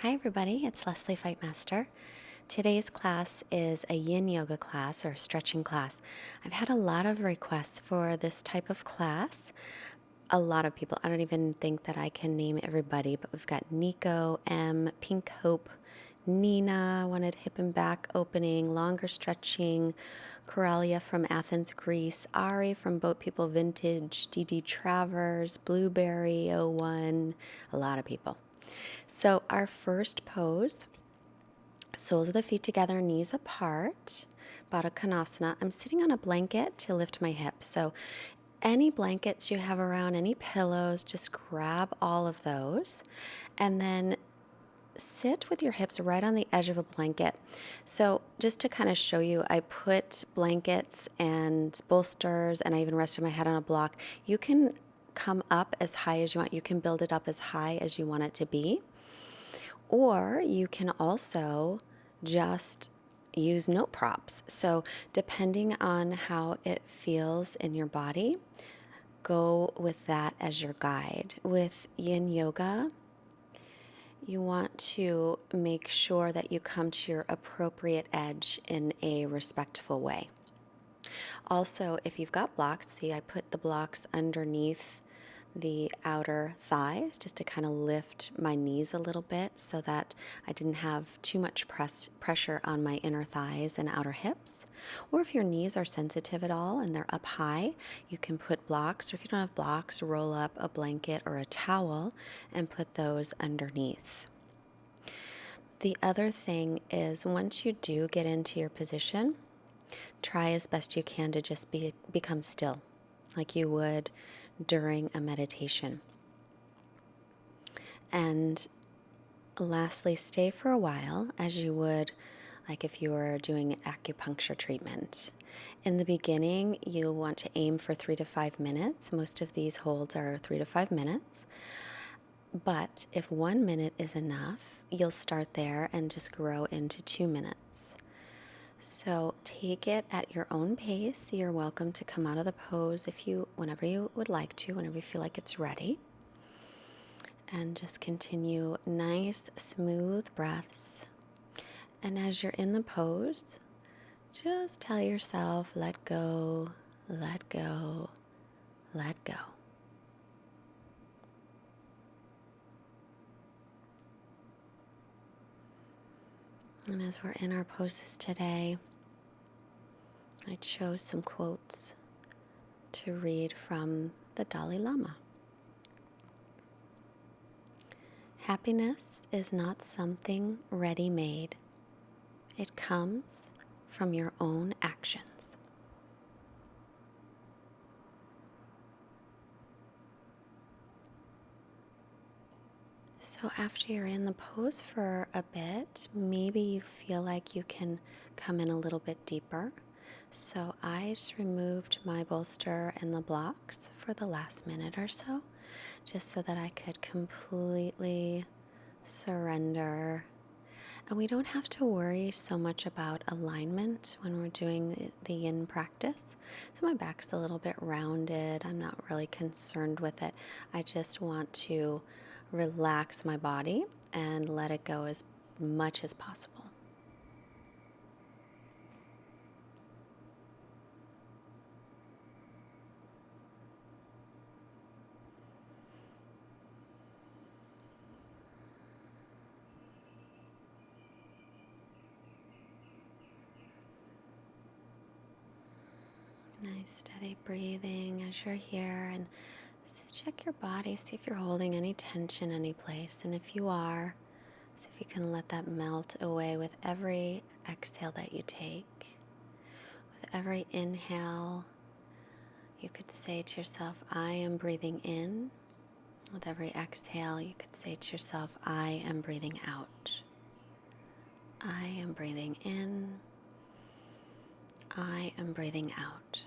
Hi everybody, it's Lesley Fightmaster. Today's class is a yin yoga class or stretching class. I've had a lot of requests for this type of class. A lot of people. I don't even think that I can name everybody, but we've got Nico, M, Pink Hope, Nina wanted hip and back opening, longer stretching, Coralia from Athens, Greece, Ari from Boat People Vintage, DD Travers, Blueberry 01, a lot of people. So our first pose, soles of the feet together, knees apart, Baddha Konasana. I'm sitting on a blanket to lift my hips. So any blankets you have around, any pillows, just grab all of those and then sit with your hips right on the edge of a blanket. So just to kind of show you, I put blankets and bolsters and I even rested my head on a block. You can come up as high as you want. You can build it up as high as you want it to be. Or you can also just use no props. So depending on how it feels in your body, go with that as your guide. With yin yoga, you want to make sure that you come to your appropriate edge in a respectful way. Also, if you've got blocks, see I put the blocks underneath the outer thighs just to kind of lift my knees a little bit so that I didn't have too much pressure on my inner thighs and outer hips. Or if your knees are sensitive at all and they're up high, you can put blocks, or if you don't have blocks, roll up a blanket or a towel and put those underneath. The other thing is once you do get into your position, try as best you can to just become still like you would during a meditation. And lastly, stay for a while as you would like if you were doing acupuncture treatment. In the beginning, you'll want to aim for 3 to 5 minutes. Most of these holds are 3 to 5 minutes. But if 1 minute is enough, you'll start there and just grow into 2 minutes. So take it at your own pace. You're welcome to come out of the pose whenever you would like to, whenever you feel like it's ready. And just continue nice, smooth breaths. And as you're in the pose, just tell yourself, let go, let go, let go. And as we're in our poses today, I chose some quotes to read from the Dalai Lama. Happiness is not something ready-made. It comes from your own actions. So after you're in the pose for a bit, maybe you feel like you can come in a little bit deeper. So I just removed my bolster and the blocks for the last minute or so, just so that I could completely surrender. And we don't have to worry so much about alignment when we're doing the yin practice. So my back's a little bit rounded. I'm not really concerned with it. I just want to relax my body and let it go as much as possible. Nice steady breathing as you're here, and check your body, see if you're holding any tension any place, and if you are, see if you can let that melt away with every exhale that you take. With every inhale, you could say to yourself, I am breathing in. With every exhale, you could say to yourself, I am breathing out. I am breathing in. I am breathing out.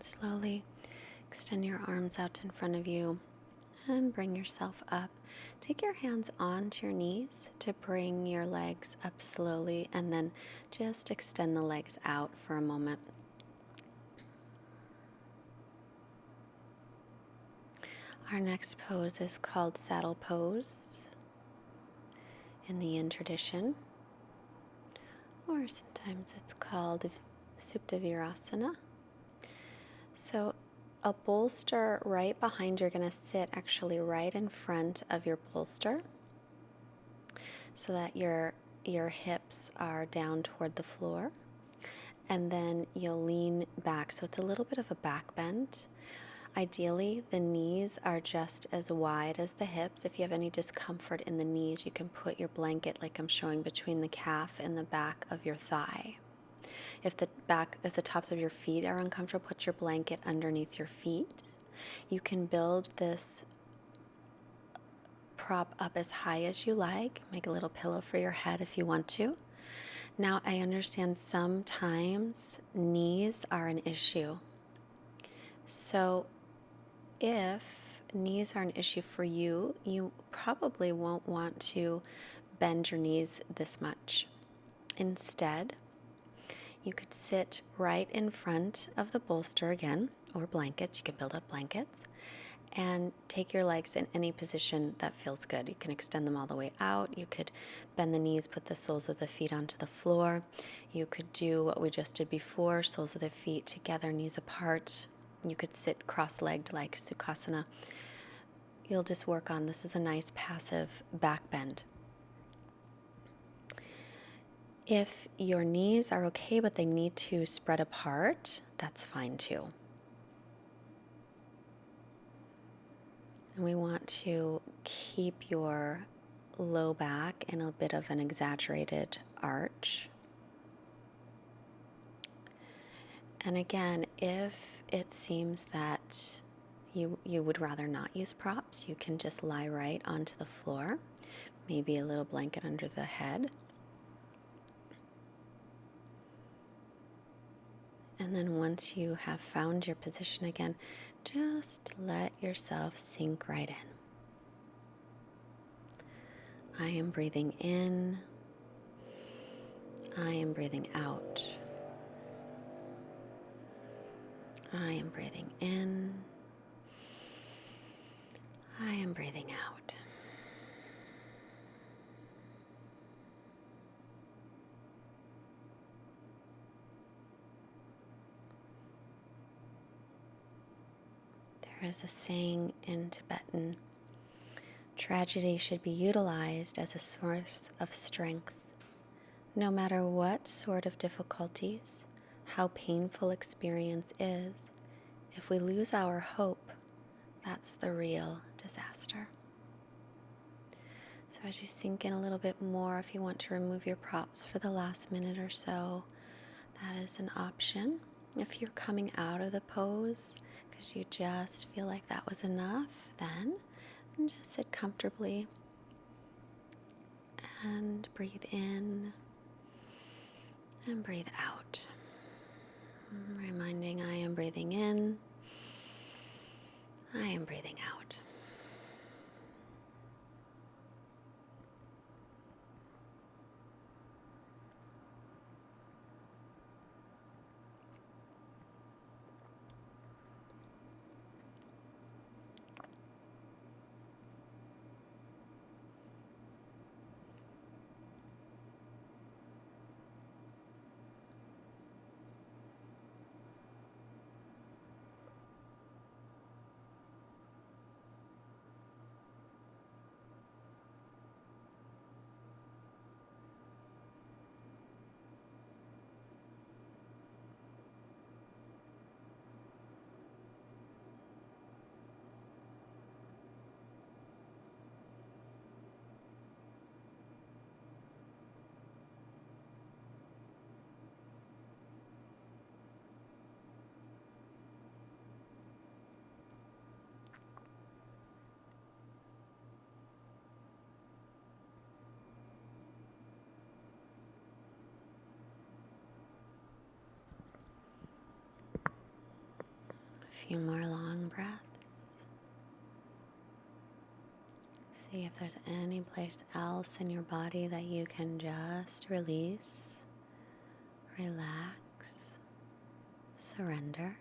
Slowly extend your arms out in front of you and bring yourself up. Take your hands onto your knees to bring your legs up slowly, and then just extend the legs out for a moment. Our next pose is called saddle pose in the Yin tradition, or sometimes it's called Supta Virasana. So a bolster right behind, you're going to sit actually right in front of your bolster so that your hips are down toward the floor, and then you'll lean back. So it's a little bit of a back bend. Ideally, the knees are just as wide as the hips. If you have any discomfort in the knees, you can put your blanket, like I'm showing, between the calf and the back of your thigh. If the tops of your feet are uncomfortable, put your blanket underneath your feet. You can build this prop up as high as you like. Make a little pillow for your head if you want to. Now, I understand sometimes knees are an issue. So if knees are an issue for you, you probably won't want to bend your knees this much. Instead, you could sit right in front of the bolster again, or blankets. You can build up blankets, and take your legs in any position that feels good. You can extend them all the way out. You could bend the knees, put the soles of the feet onto the floor. You could do what we just did before, soles of the feet together, knees apart. You could sit cross-legged like Sukhasana. You'll just work on, this is a nice passive back bend. If your knees are okay, but they need to spread apart, that's fine too. And we want to keep your low back in a bit of an exaggerated arch. And again, if it seems that you would rather not use props, you can just lie right onto the floor, maybe a little blanket under the head. And then once you have found your position again, just let yourself sink right in. I am breathing in. I am breathing out. I am breathing in. I am breathing out. There is a saying in Tibetan, tragedy should be utilized as a source of strength. No matter what sort of difficulties, how painful experience is, if we lose our hope, that's the real disaster. So as you sink in a little bit more, if you want to remove your props for the last minute or so, that is an option. If you're coming out of the pose because you just feel like that was enough, then just sit comfortably and breathe in and breathe out. Reminding I am breathing in, I am breathing out. few more long breaths. See if there's any place else in your body that you can just release, relax, surrender.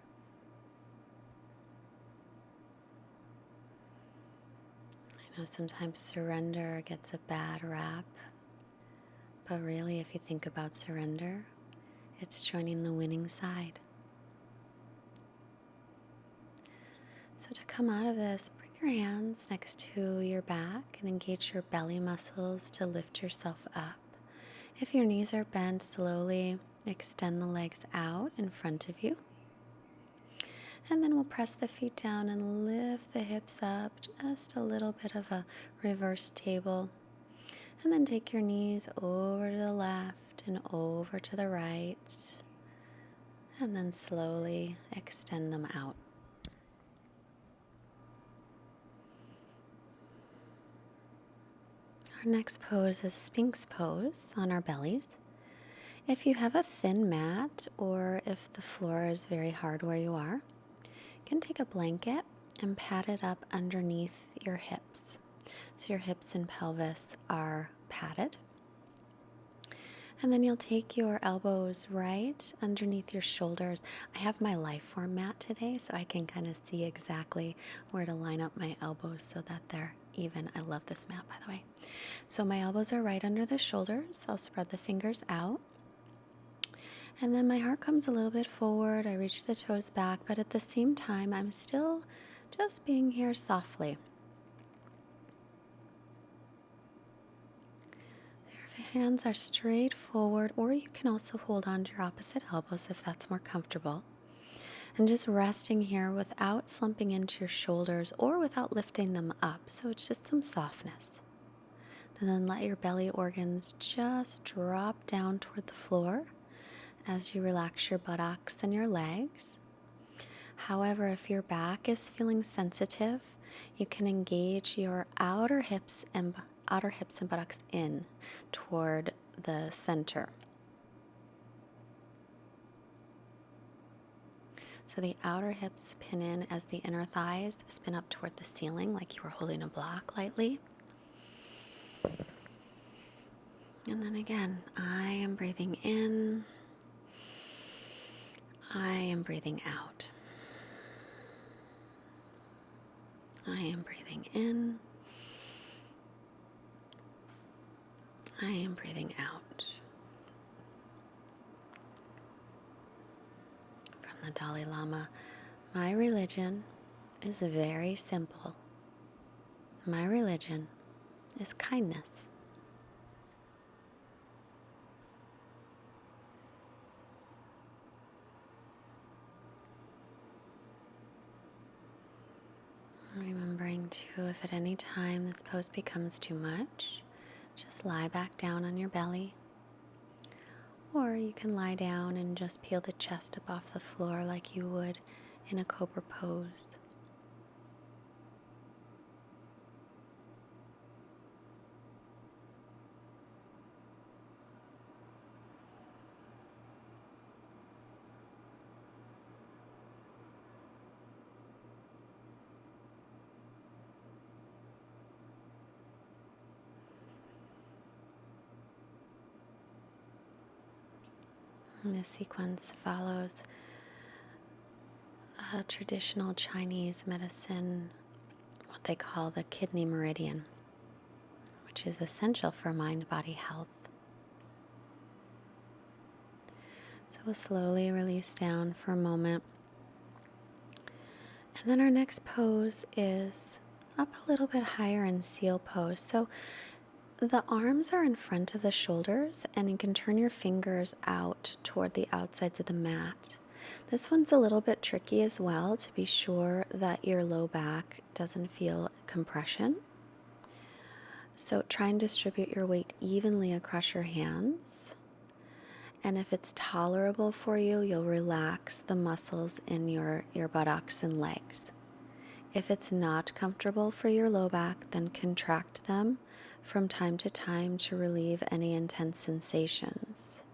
I know sometimes surrender gets a bad rap, but really if you think about surrender, it's joining the winning side. So to come out of this, bring your hands next to your back and engage your belly muscles to lift yourself up. If your knees are bent, slowly extend the legs out in front of you. And then we'll press the feet down and lift the hips up, just a little bit of a reverse table. And then take your knees over to the left and over to the right. And then slowly extend them out. Our next pose is Sphinx pose on our bellies. If you have a thin mat or if the floor is very hard where you are, you can take a blanket and pat it up underneath your hips. So your hips and pelvis are padded. And then you'll take your elbows right underneath your shoulders. I have my life form mat today, so I can kind of see exactly where to line up my elbows so that they're even. I love this mat, by the way. So my elbows are right under the shoulders. I'll spread the fingers out. And then my heart comes a little bit forward. I reach the toes back, but at the same time, I'm still just being here softly. Your hands are straight forward, or you can also hold on to your opposite elbows if that's more comfortable. And just resting here without slumping into your shoulders or without lifting them up. So it's just some softness. And then let your belly organs just drop down toward the floor as you relax your buttocks and your legs. However, if your back is feeling sensitive, you can engage your outer hips and buttocks in toward the center. So the outer hips pin in as the inner thighs spin up toward the ceiling like you were holding a block lightly. And then again, I am breathing in. I am breathing out. I am breathing in. I am breathing out. From the Dalai Lama, my religion is very simple. My religion is kindness. Remembering too, if at any time this pose becomes too much, just lie back down on your belly. Or you can lie down and just peel the chest up off the floor like you would in a cobra pose. And this sequence follows a traditional Chinese medicine, what they call the kidney meridian, which is essential for mind-body health. So we'll slowly release down for a moment. And then our next pose is up a little bit higher in seal pose. So the arms are in front of the shoulders, and you can turn your fingers out toward the outsides of the mat. This one's a little bit tricky as well to be sure that your low back doesn't feel compression. So try and distribute your weight evenly across your hands. And if it's tolerable for you, you'll relax the muscles in your buttocks and legs. If it's not comfortable for your low back, then contract them from time to time to relieve any intense sensations.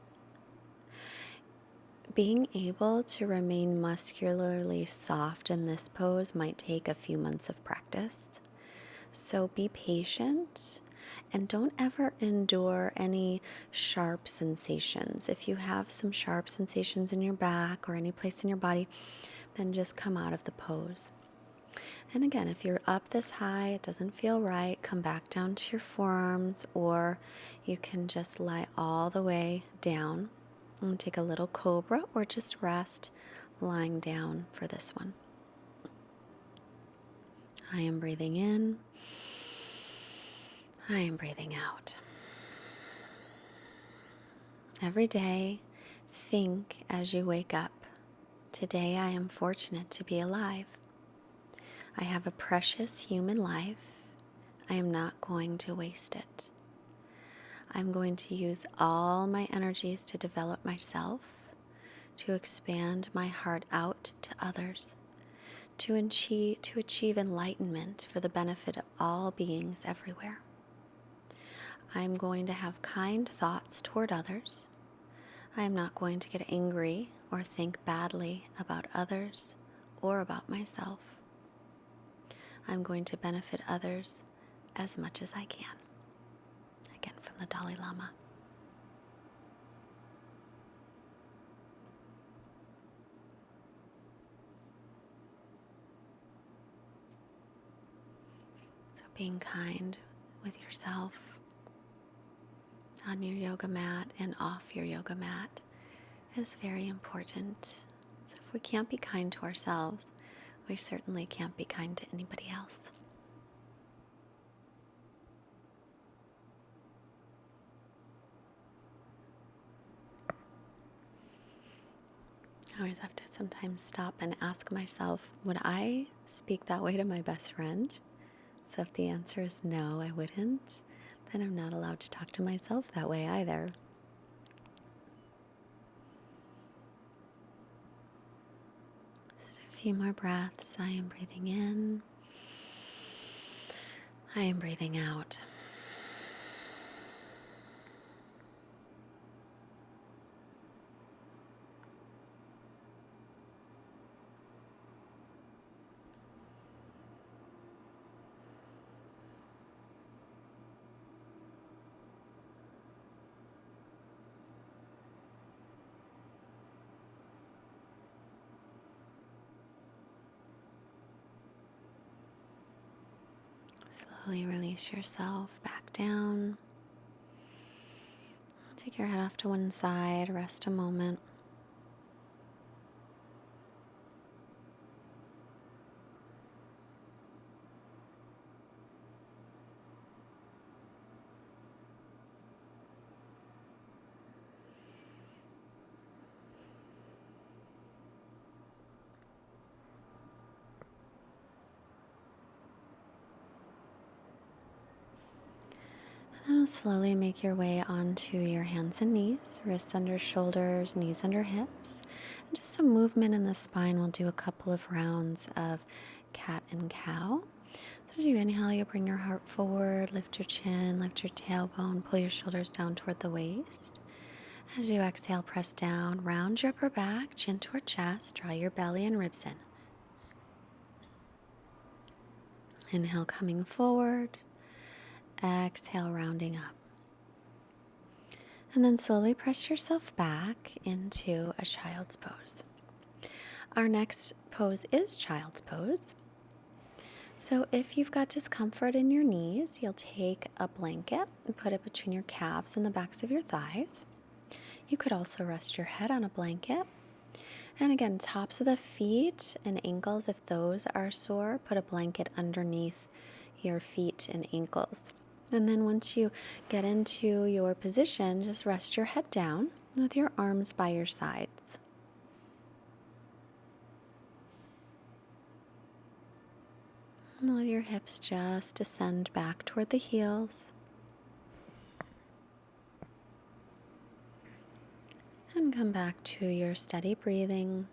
being able to remain muscularly soft in this pose might take a few months of practice. So be patient and don't ever endure any sharp sensations. If you have some sharp sensations in your back or any place in your body, then just come out of the pose. And again, if you're up this high, it doesn't feel right, come back down to your forearms, or you can just lie all the way down and take a little cobra or just rest lying down for this one. I am breathing in. I am breathing out. Every day, think as you wake up, today I am fortunate to be alive. I have a precious human life. I am not going to waste it. I'm going to use all my energies to develop myself, to expand my heart out to others, to achieve enlightenment for the benefit of all beings everywhere. I'm going to have kind thoughts toward others. I am not going to get angry or think badly about others or about myself. I'm going to benefit others as much as I can. Again, from the Dalai Lama. So being kind with yourself on your yoga mat and off your yoga mat is very important. So if we can't be kind to ourselves, we certainly can't be kind to anybody else. I always have to sometimes stop and ask myself, would I speak that way to my best friend? So if the answer is no, I wouldn't, then I'm not allowed to talk to myself that way either. Just a few more breaths. I am breathing in. I am breathing out. Slowly release yourself back down. Take your head off to one side, rest a moment. And then slowly make your way onto your hands and knees, wrists under shoulders, knees under hips. And just some movement in the spine. We'll do a couple of rounds of cat and cow. So as you inhale, you bring your heart forward, lift your chin, lift your tailbone, pull your shoulders down toward the waist. As you exhale, press down, round your upper back, chin toward chest, draw your belly and ribs in. Inhale, coming forward. Exhale, rounding up. And then slowly press yourself back into a child's pose. Our next pose is child's pose. So if you've got discomfort in your knees, you'll take a blanket and put it between your calves and the backs of your thighs. You could also rest your head on a blanket. And again, tops of the feet and ankles, if those are sore, put a blanket underneath your feet and ankles. And then once you get into your position, just rest your head down with your arms by your sides. And let your hips just descend back toward the heels. And come back to your steady breathing.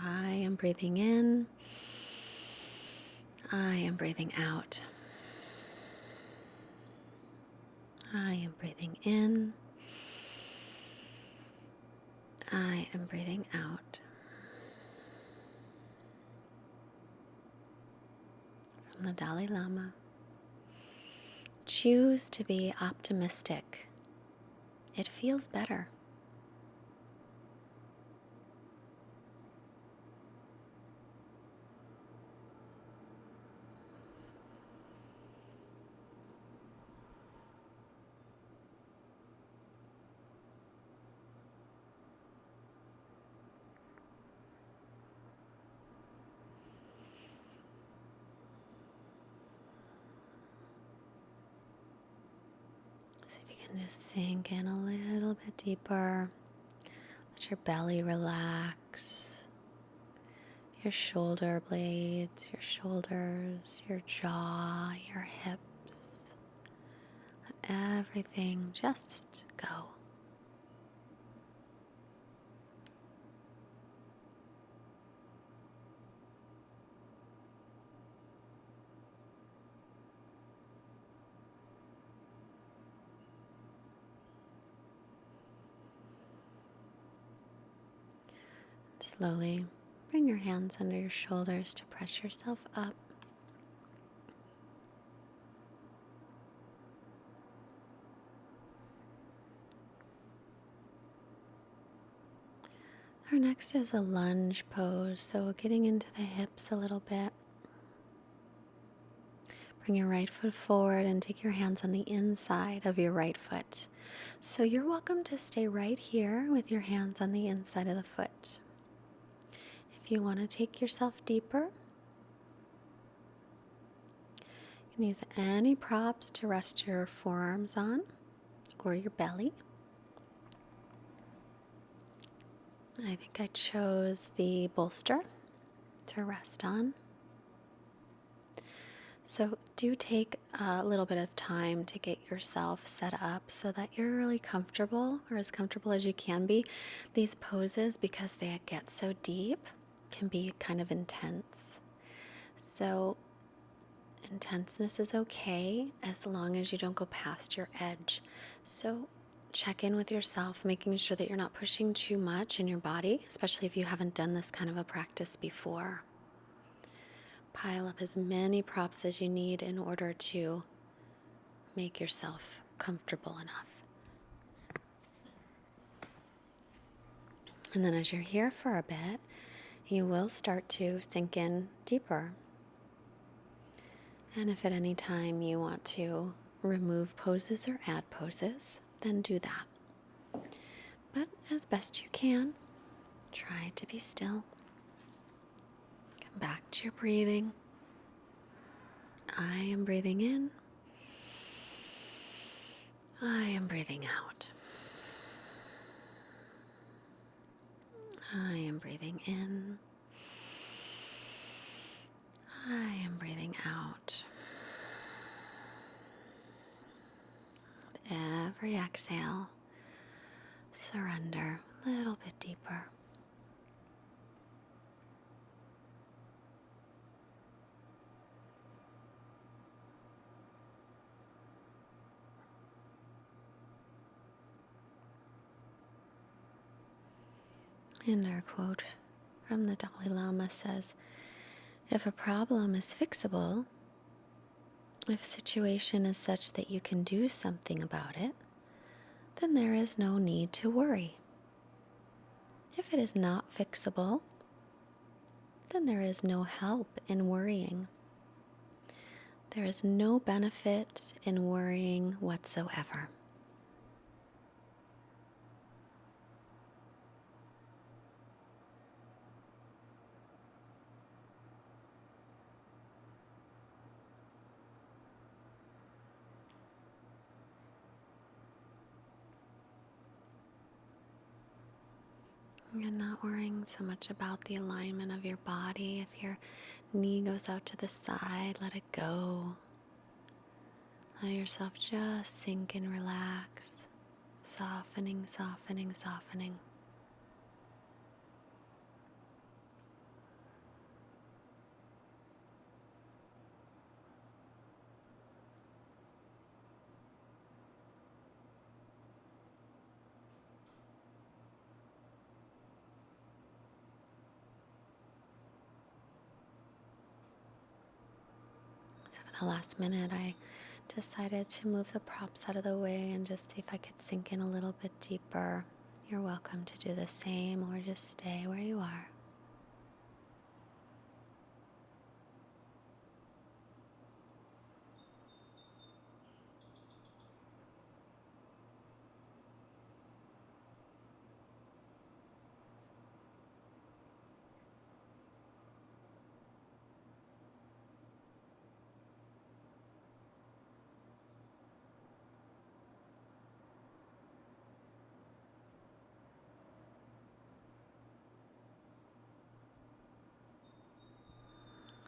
I am breathing in. I am breathing out. I am breathing in. I and breathing out. From the Dalai Lama. Choose to be optimistic. It feels better. So if you can just sink in a little bit deeper, let your belly relax, your shoulder blades, your shoulders, your jaw, your hips, let everything just go. Slowly bring your hands under your shoulders to press yourself up. Our next is a lunge pose, so getting into the hips a little bit. Bring your right foot forward and take your hands on the inside of your right foot. So you're welcome to stay right here with your hands on the inside of the foot. If you want to take yourself deeper, you can use any props to rest your forearms on or your belly. I think I chose the bolster to rest on. So do take a little bit of time to get yourself set up so that you're really comfortable, or as comfortable as you can be. These poses, because they get so deep, can be kind of intense. So intenseness is okay as long as you don't go past your edge. So check in with yourself, making sure that you're not pushing too much in your body, especially if you haven't done this kind of a practice before. Pile up as many props as you need in order to make yourself comfortable enough. And then as you're here for a bit, you will start to sink in deeper. And if at any time you want to remove poses or add poses, then do that. But as best you can, try to be still. Come back to your breathing. I am breathing in. I am breathing out. I am breathing in. I am breathing out. With every exhale, surrender a little bit deeper. And our quote from the Dalai Lama says, if a problem is fixable, if a situation is such that you can do something about it, then there is no need to worry. If it is not fixable, then there is no help in worrying. There is no benefit in worrying whatsoever. And not worrying so much about the alignment of your body. If your knee goes out to the side, let it go. Let yourself just sink and relax. Softening, softening, softening. the last minute, I decided to move the props out of the way and just see if I could sink in a little bit deeper. You're welcome to do the same or just stay where you are.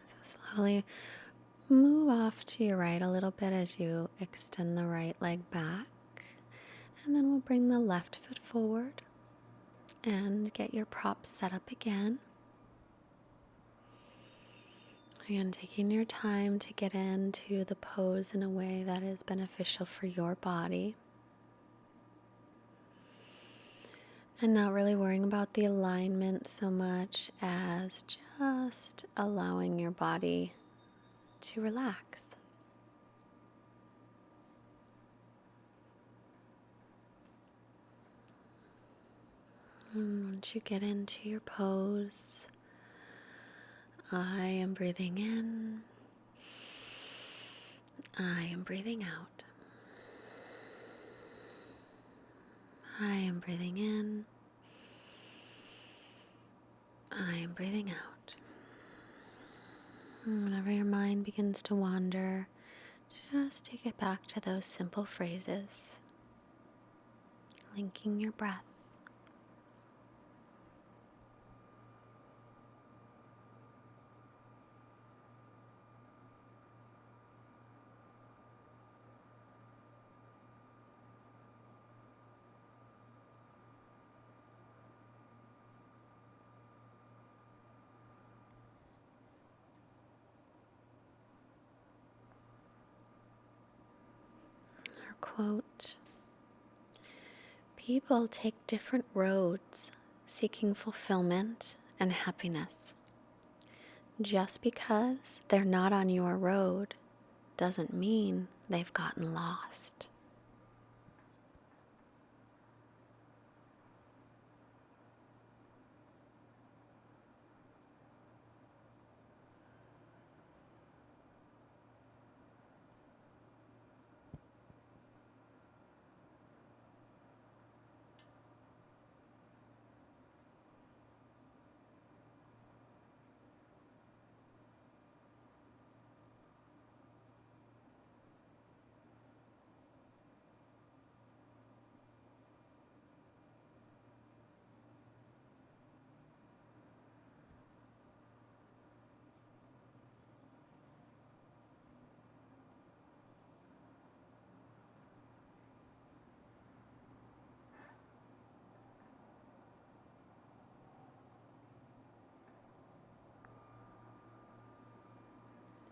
So slowly move off to your right a little bit as you extend the right leg back. And then we'll bring the left foot forward and get your props set up again. Again, taking your time to get into the pose in a way that is beneficial for your body. And not really worrying about the alignment so much as just allowing your body to relax. And once you get into your pose, I am breathing in. I am breathing out. I am breathing in. I am breathing out. And whenever your mind begins to wander, just take it back to those simple phrases, linking your breath. Our quote: people take different roads seeking fulfillment and happiness. Just because they're not on your road doesn't mean they've gotten lost.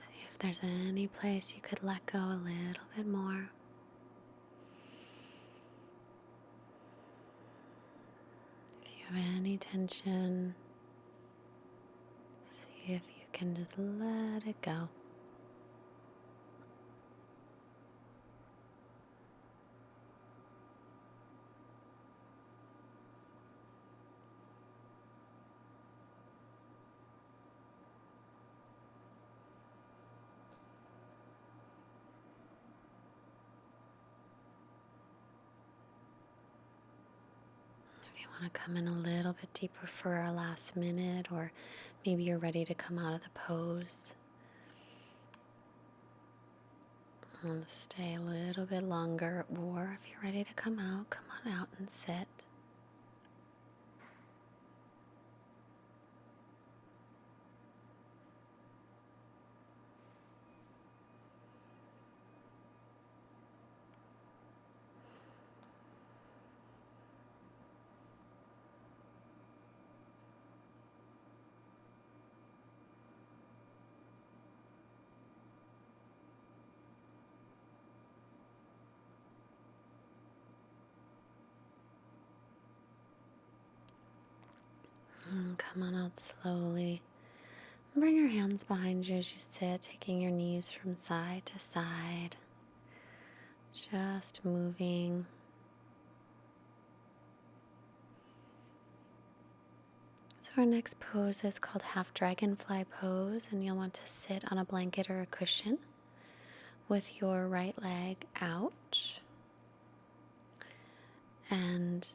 See if there's any place you could let go a little bit more. If you have any tension, see if you can just let it go. If you want to come in a little bit deeper for our last minute, or maybe you're ready to come out of the pose, and stay a little bit longer, or if you're ready to come on out and sit. And come on out slowly, Bring your hands behind you as you sit, taking your knees from side to side, just moving. So our next pose is called half dragonfly pose, and you'll want to sit on a blanket or a cushion with your right leg out and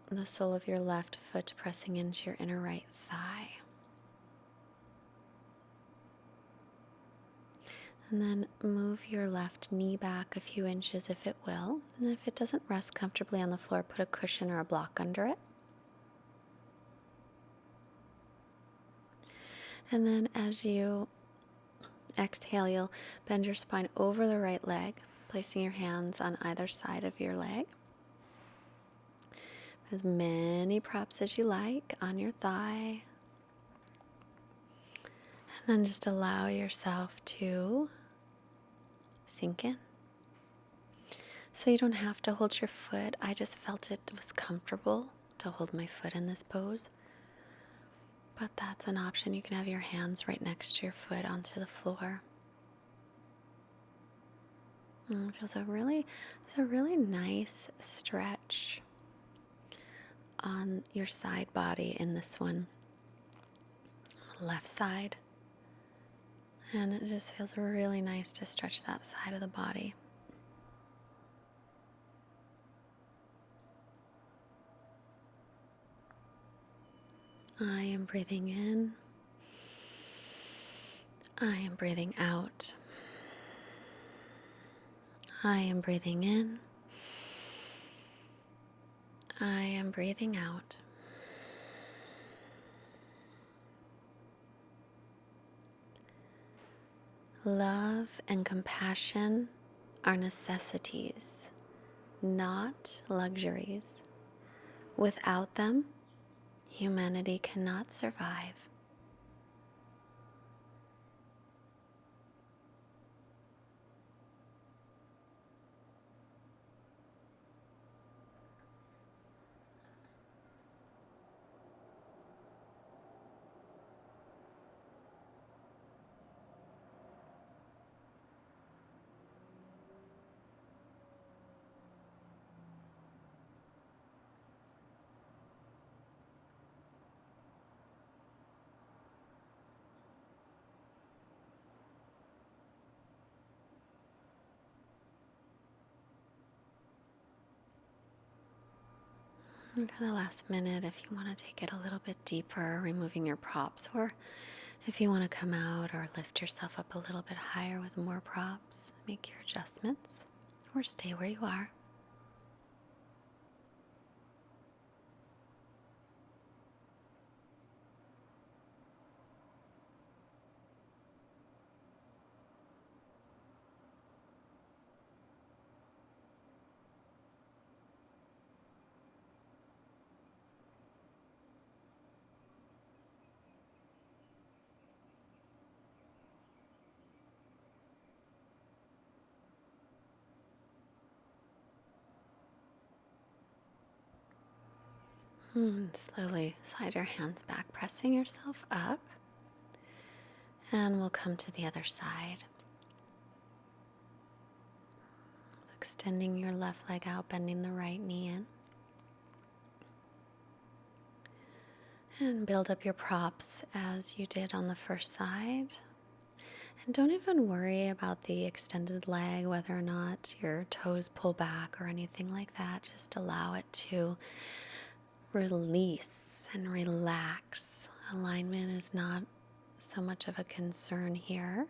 the sole of your left foot pressing into your inner right thigh. And then move your left knee back a few inches if it will. And if it doesn't rest comfortably on the floor, put a cushion or a block under it. And then as you exhale, you'll bend your spine over the right leg, placing your hands on either side of your leg. Put as many props as you like on your thigh. And then just allow yourself to sink in. So you don't have to hold your foot. I just felt it was comfortable to hold my foot in this pose. But that's an option. You can have your hands right next to your foot onto the floor. And it feels there's a really nice stretch on your side body in this one, the left side. And it just feels really nice to stretch that side of the body. I am breathing in. I am breathing out. I am breathing in. I am breathing out. Love and compassion are necessities, not luxuries. Without them, humanity cannot survive. And for the last minute, if you want to take it a little bit deeper, removing your props, or if you want to come out or lift yourself up a little bit higher with more props, make your adjustments, or stay where you are. Slowly slide your hands back, pressing yourself up. And we'll come to the other side. Extending your left leg out, bending the right knee in. And build up your props as you did on the first side. And don't even worry about the extended leg, whether or not your toes pull back or anything like that. Just allow it to release and relax. Alignment is not so much of a concern here.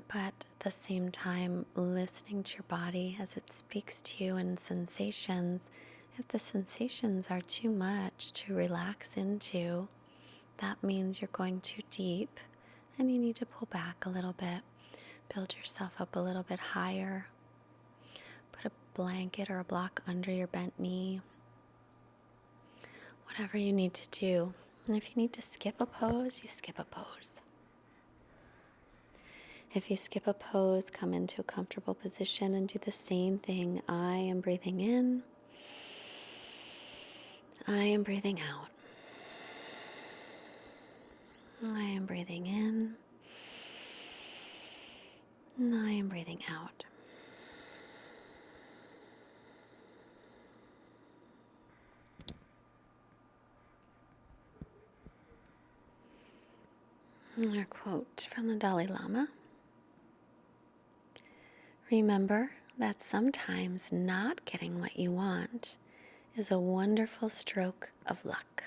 But at the same time, listening to your body as it speaks to you in sensations. If the sensations are too much to relax into, that means you're going too deep and you need to pull back a little bit. Build yourself up a little bit higher. Put a blanket or a block under your bent knee. Whatever you need to do. And if you need to skip a pose, you skip a pose. If you skip a pose, come into a comfortable position and do the same thing. I am breathing in. I am breathing out. I am breathing in. I am breathing out. Our quote from the Dalai Lama. Remember that sometimes not getting what you want is a wonderful stroke of luck.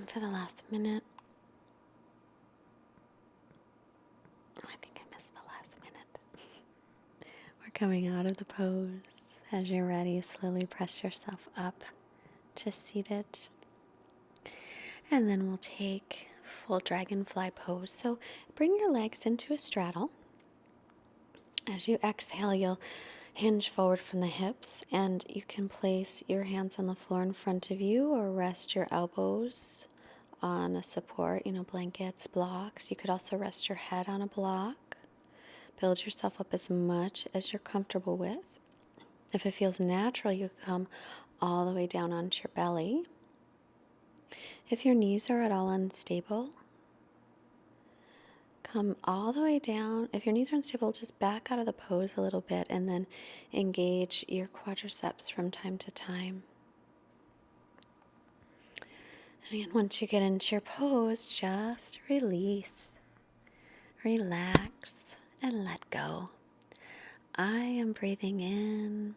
For the last minute, I think I missed the last minute. We're coming out of the pose. As you're ready, slowly press yourself up to seated. And then we'll take full dragonfly pose. So bring your legs into a straddle. As you exhale, you'll hinge forward from the hips, and you can place your hands on the floor in front of you or rest your elbows on a support, blankets, blocks. You could also rest your head on a block. Build yourself up as much as you're comfortable with. If it feels natural, you can come all the way down onto your belly. If your knees are at all unstable, come all the way down. If your knees are unstable, just back out of the pose a little bit and then engage your quadriceps from time to time. And again, once you get into your pose, just release, relax, and let go. I am breathing in.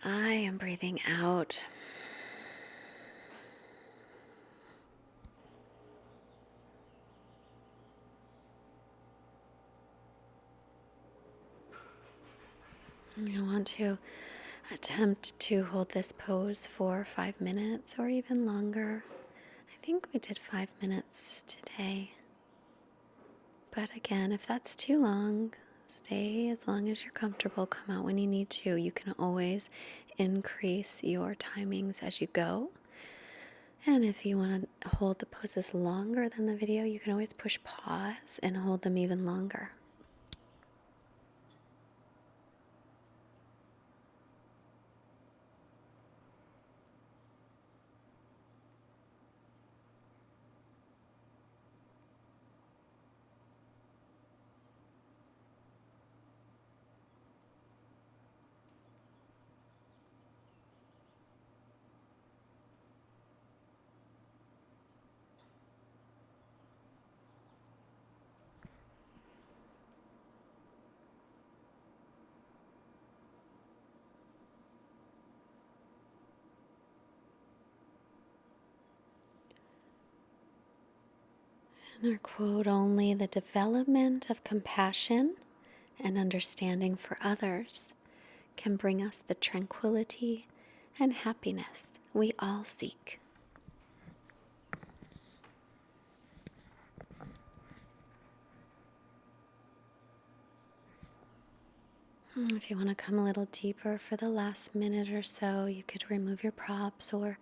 I am breathing out. You want to attempt to hold this pose for 5 minutes or even longer. I think we did 5 minutes today. But again, if that's too long, stay as long as you're comfortable. Come out when you need to. You can always increase your timings as you go. And if you want to hold the poses longer than the video, you can always push pause and hold them even longer. And our quote, only the development of compassion and understanding for others can bring us the tranquility and happiness we all seek. If you want to come a little deeper for the last minute or so, you could remove your props or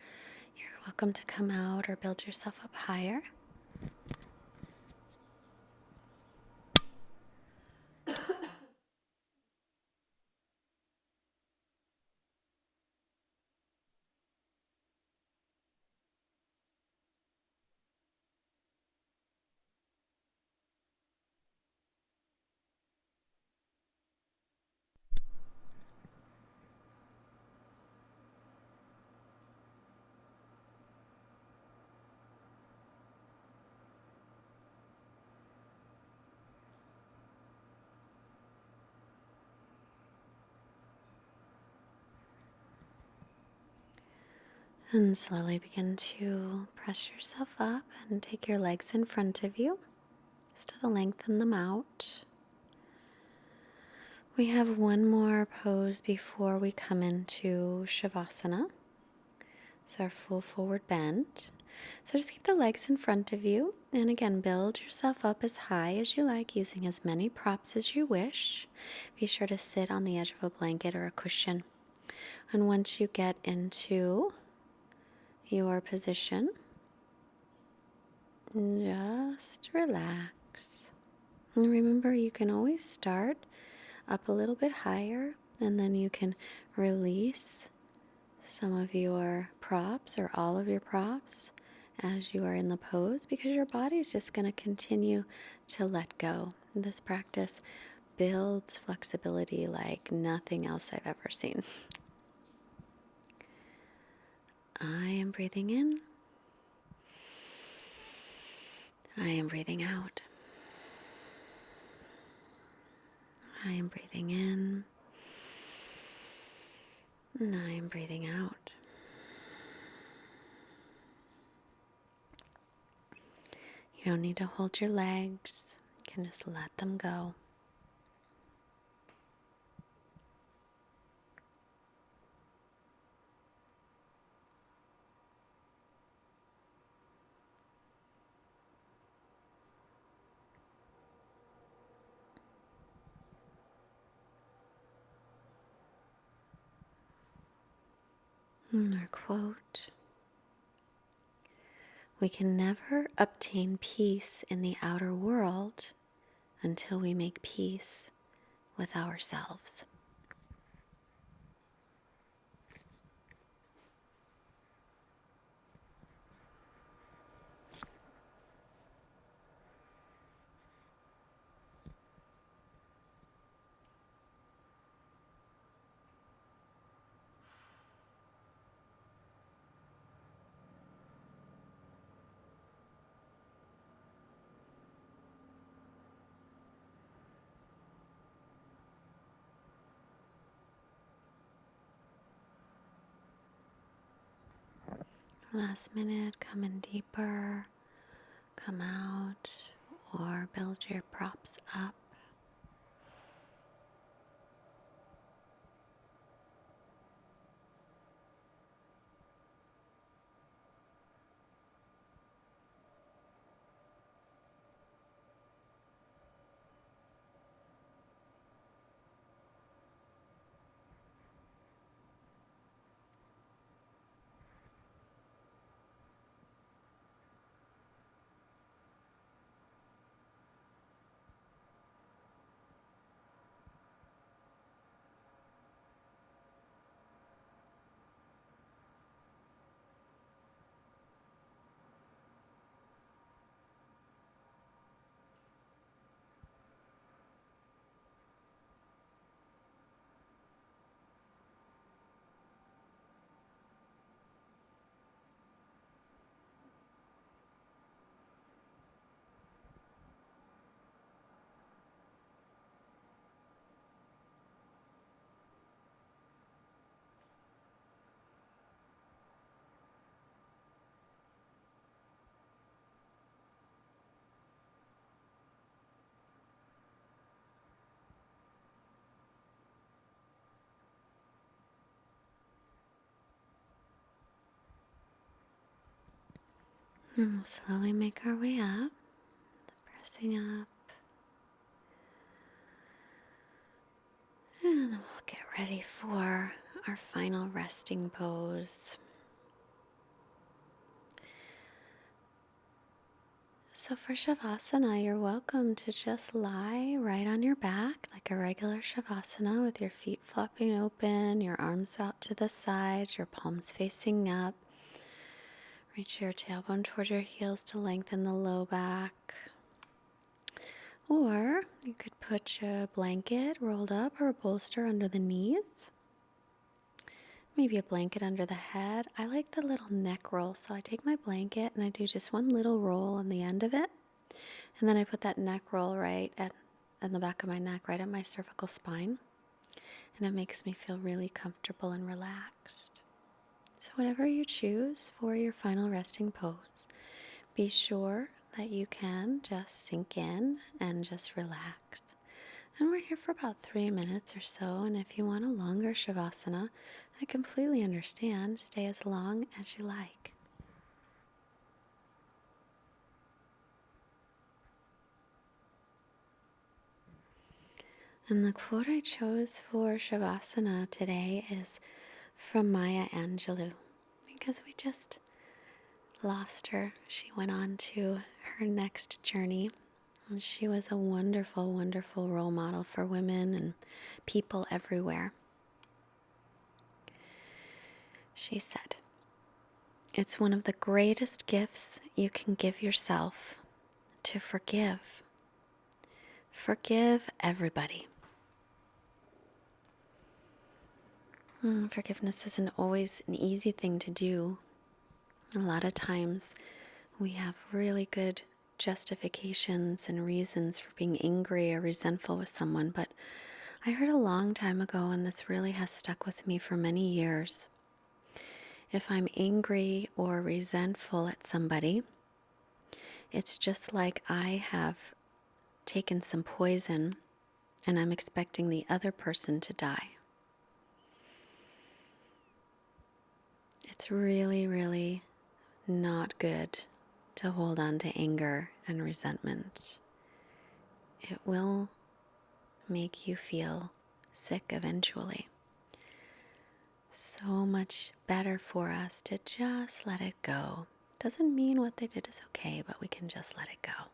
your welcome to come out or build yourself up higher. And slowly begin to press yourself up and take your legs in front of you just to lengthen them out. We have one more pose before we come into Shavasana. It's our full forward bend. So just keep the legs in front of you. And again, build yourself up as high as you like using as many props as you wish. Be sure to sit on the edge of a blanket or a cushion. And once you get into your position, just relax. And remember, you can always start up a little bit higher, and then you can release some of your props or all of your props as you are in the pose, because your body is just going to continue to let go. This practice builds flexibility like nothing else I've ever seen. I am breathing in. I am breathing out. I am breathing in. And I am breathing out. You don't need to hold your legs. You can just let them go. And our quote: we can never obtain peace in the outer world until we make peace with ourselves. Last minute, come in deeper, come out, or build your props up. And we'll slowly make our way up, pressing up. And we'll get ready for our final resting pose. So for Shavasana, you're welcome to just lie right on your back like a regular Shavasana with your feet flopping open, your arms out to the sides, your palms facing up. Reach your tailbone toward your heels to lengthen the low back. Or you could put a blanket rolled up or a bolster under the knees. Maybe a blanket under the head. I like the little neck roll, so I take my blanket and I do just one little roll on the end of it. And then I put that neck roll right at the back of my neck, right at my cervical spine. And it makes me feel really comfortable and relaxed. So whatever you choose for your final resting pose, be sure that you can just sink in and just relax. And we're here for about 3 minutes or so. And if you want a longer Shavasana, I completely understand. Stay as long as you like. And the quote I chose for Shavasana today is from Maya Angelou, because we just lost her. She went on to her next journey. And she was a wonderful, wonderful role model for women and people everywhere. She said, "It's one of the greatest gifts you can give yourself to forgive. Forgive everybody." Forgiveness isn't always an easy thing to do. A lot of times we have really good justifications and reasons for being angry or resentful with someone, but I heard a long time ago, and this really has stuck with me for many years. If I'm angry or resentful at somebody, it's just like I have taken some poison and I'm expecting the other person to die. It's really, really not good to hold on to anger and resentment. It will make you feel sick eventually. So much better for us to just let it go. Doesn't mean what they did is okay, but we can just let it go.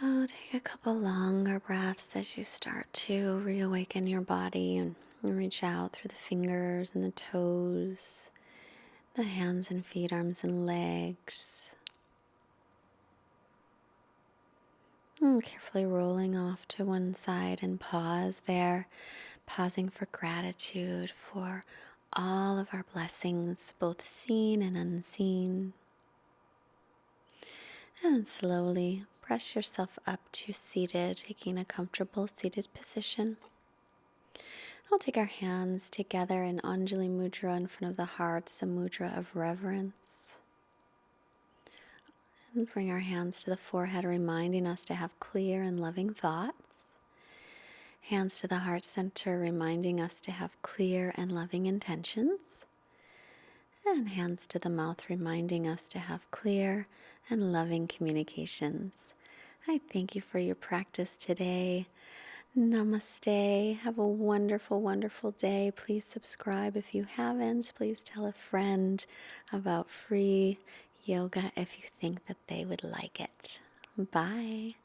So take a couple longer breaths as you start to reawaken your body and reach out through the fingers and the toes, the hands and feet, arms and legs. And carefully rolling off to one side and pause there, pausing for gratitude for all of our blessings, both seen and unseen. And then slowly press yourself up to seated, taking a comfortable seated position. We'll take our hands together in Anjali Mudra in front of the heart, a mudra of reverence. And bring our hands to the forehead, reminding us to have clear and loving thoughts. Hands to the heart center, reminding us to have clear and loving intentions. And hands to the mouth, reminding us to have clear and loving communications. I thank you for your practice today. Namaste. Have a wonderful, wonderful day. Please subscribe if you haven't. Please tell a friend about free yoga if you think that they would like it. Bye.